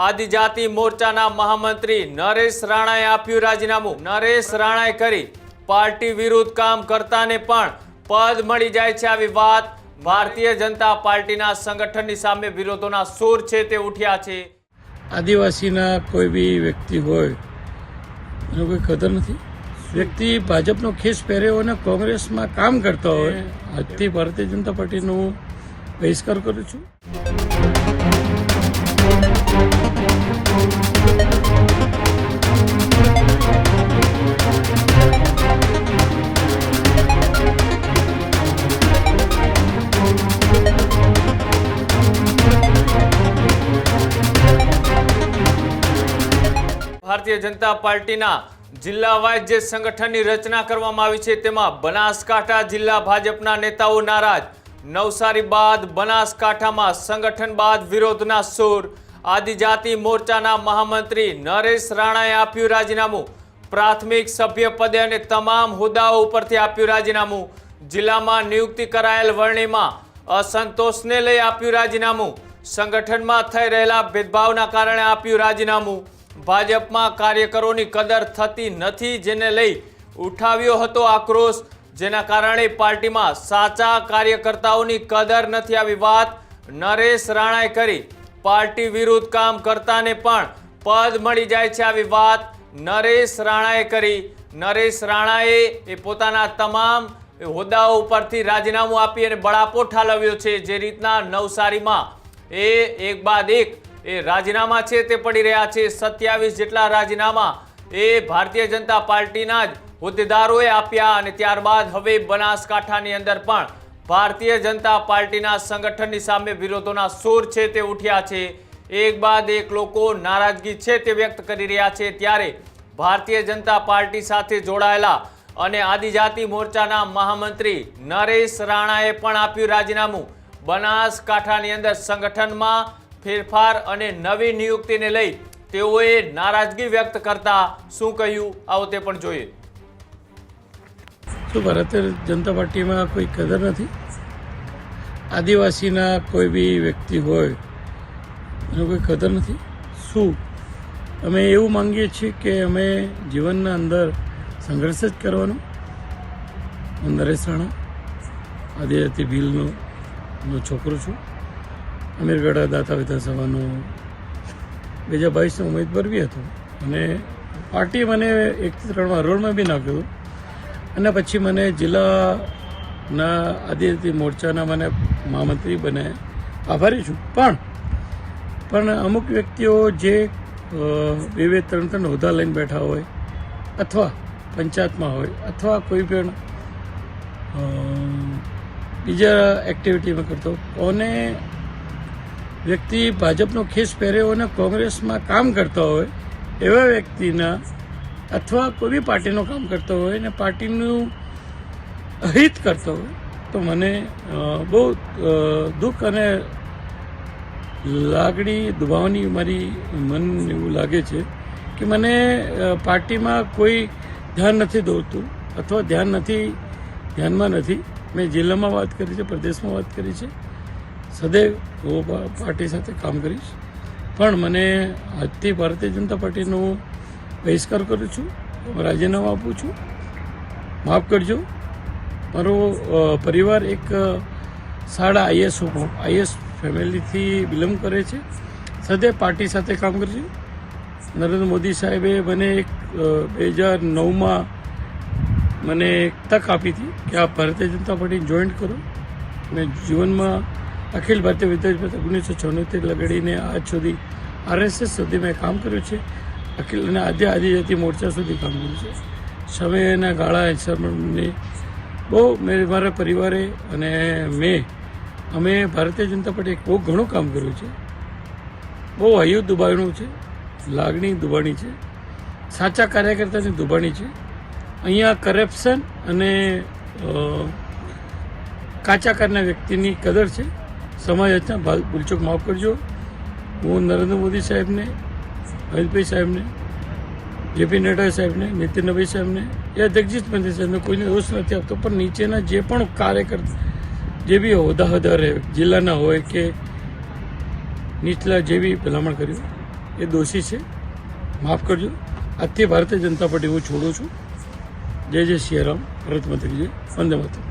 આદિજાતિ મોરચાના મહામંત્રી નરેશ રાણાએ આપ્યું રાજીનામું। નરેશ રાણાએ કરી પાર્ટી વિરુદ્ધ કામ કરતાને પણ પદ મળી જાય છે। આવી વાત ભારતીય જનતા પાર્ટીના સંગઠનની સામે વિરોધોના સૂર છે તે ઉઠ્યા છે। આદિવાસીના કોઈ બી વ્યક્તિ હોય એનો કોઈ કદર નથી। વ્યક્તિ ભાજપનો ખેસ પહેર્યો અને કોંગ્રેસમાં કામ કરતા હોય આજથી ભારતીય જનતા પાર્ટીનો હું બહિષ્કાર કરું છું। ભારતીય જનતા પાર્ટીના જિલ્લા વાઇઝ જે સંગઠનની રચના કરવામાં આવી છે તેમાં બનાસકાંઠા જિલ્લા ભાજપના નેતાઓ નારાજ। નવસારી બાદ બનાસકાંઠામાં સંગઠન બાદ વિરોધના સૂર। આદિજાતિ મોરચાના મહામંત્રી નરેશ રાણાએ આપ્યું રાજીનામું। પ્રાથમિક સભ્ય પદે અને તમામ હોદ્દાઓ ઉપરથી આપ્યું રાજીનામું। જિલ્લામાં નિયુક્તિ કરાયેલ વરણીમાં અસંતોષને લઈ આપ્યું રાજીનામું। સંગઠનમાં થઈ રહેલા ભેદભાવના કારણે આપ્યું રાજીનામું। ભાજપમાં કાર્યકરોની કદર થતી નથી, જેને લઈ ઉઠાવ્યો હતો આક્રોશ, જેના કારણે પાર્ટીમાં સાચા કાર્યકર્તાઓની કદર નથી। આવી વાત નરેશ રાણાએ કરી પાર્ટી વિરુદ્ધ કામ કરતાને પણ પદ મળી જાય છે। આવી વાત નરેશ રાણાએ કરી। નરેશ રાણાએ પોતાના તમામ હોદ્દાઓ ઉપરથી રાજીનામું આપી અને બળાપો ઠાલવ્યો છે। જે રીતના નવસારીમાં એક બાદ એક રાજીનામા છે તે પડી રહ્યા છે। 27 જેટલા રાજીનામા ભારતીય જનતા પાર્ટીના જ હોદ્દેદારોએ આપ્યા અને ત્યારબાદ હવે બનાસકાંઠાની અંદર પણ ભારતીય જનતા પાર્ટીના સંગઠનની સામે વિરોધોના સૂર છે તે ઉઠ્યા છે। એક બાદ એક લોકો નારાજગી છે તે વ્યક્ત કરી રહ્યા છે। ત્યારે ભારતીય જનતા પાર્ટી સાથે જોડાયેલા અને આદિજાતિ મોરચાના મહામંત્રી નરેશ રાણાએ પણ આપ્યું રાજીનામું। બનાસકાંઠાની અંદર સંગઠનમાં ફેરફાર અને નવી નિયુક્તિને લઈ તેઓએ નારાજગી વ્યક્ત કરતા શું કહ્યું આવો તે પણ જોઈએ। તો ભારતીય જનતા પાર્ટીમાં કોઈ કદર નથી। આદિવાસીના કોઈ બી વ્યક્તિ હોય એનો કોઈ કદર નથી। શું અમે એવું માંગીએ છીએ કે અમે જીવનના અંદર સંઘર્ષ જ કરવાનો। હું નરેશ રાણા આદિજાતિ ભીલનો છોકરો છું। અમીરગઢ દાતા વિધાનસભાનો 2022 ઉમેદવાર બી હતો અને પાર્ટી મને 1-3 રોડમાં બી નાખ્યો અને પછી મને જિલ્લાના આદિજાતિ મોરચાના મને મહામંત્રી બનાવ્યા। આભારી છું। પણ અમુક વ્યક્તિઓ જે 2-3 હોદ્દા લઈને બેઠા હોય અથવા પંચાયતમાં હોય અથવા કોઈ પણ બીજા એક્ટિવિટીમાં કરતો કોને વ્યક્તિ ભાજપનો ખેસ પહેર્યો અને કોંગ્રેસમાં કામ કરતા હોય એવા વ્યક્તિના અથવા કોઈ બી પાર્ટીનું કામ કરતો હોય અને પાર્ટીનું અહિત કરતો હોય તો મને બહુ દુઃખ અને લાગણી દુભાવની મારી મન એવું લાગે છે કે મને પાર્ટીમાં કોઈ ધ્યાન નથી દોરતું અથવા ધ્યાનમાં નથી। મેં જિલ્લામાં વાત કરી છે, પ્રદેશમાં વાત કરી છે, સદૈવ હું પાર્ટી સાથે કામ કરીશ। પણ મને આજથી ભારતીય જનતા પાર્ટીનો હું બહિષ્કાર કરું છું, રાજીનામું આપું છું। માફ કરજો, મારો પરિવાર એક સારા આઈએસ ફેમિલીથી બિલોંગ કરે છે, સદૈવ પાર્ટી સાથે કામ કરે છે। નરેન્દ્ર મોદી સાહેબે મને 2009માં મને એક તક આપી હતી કે આપ ભારતીય જનતા પાર્ટી જોઈન્ટ કરો। મેં જીવનમાં અખિલ ભારતીય વિદ્યાર્થી 1974 લગાડીને આજ સુધી RSS સુધી મેં કામ કર્યું છે। અખિલ અને આદિજાતિ મોરચા સુધી કામ કર્યું છે। સમયના ગાળા હિસાબને બહુ મારા પરિવારે અને અમે ભારતીય જનતા પાર્ટી બહુ ઘણું કામ કર્યું છે। બહુ હૈયું દુભાણું છે, લાગણી દુભાણી છે, સાચા કાર્યકર્તાની દુભાણી છે। અહીંયા કરપ્શન અને કાચા કારના વ્યક્તિની કદર છે। સમાજ હતા ભૂલચૂક માફ કરજો। હું નરેન્દ્ર મોદી સાહેબને, અમિતભાઈ સાહેબને, JP નડ્ડા સાહેબને, નીતિનભાઈ સાહેબને યા જગજીત પંડિત સાહેબને કોઈને દોષ નથી આપતો, પણ નીચેના જે પણ કાર્યકર્તા જે બી હોદ્દાદાર જિલ્લાના હોય કે નીચલા જે બી ભલામણ કર્યું એ દોષી છે. માફ કરજો. આજથી ભારતીય જનતા પાર્ટી હું છોડું છું. જય જય સિયારામ. ભારત માતા કી જય. વંદે માતરમ.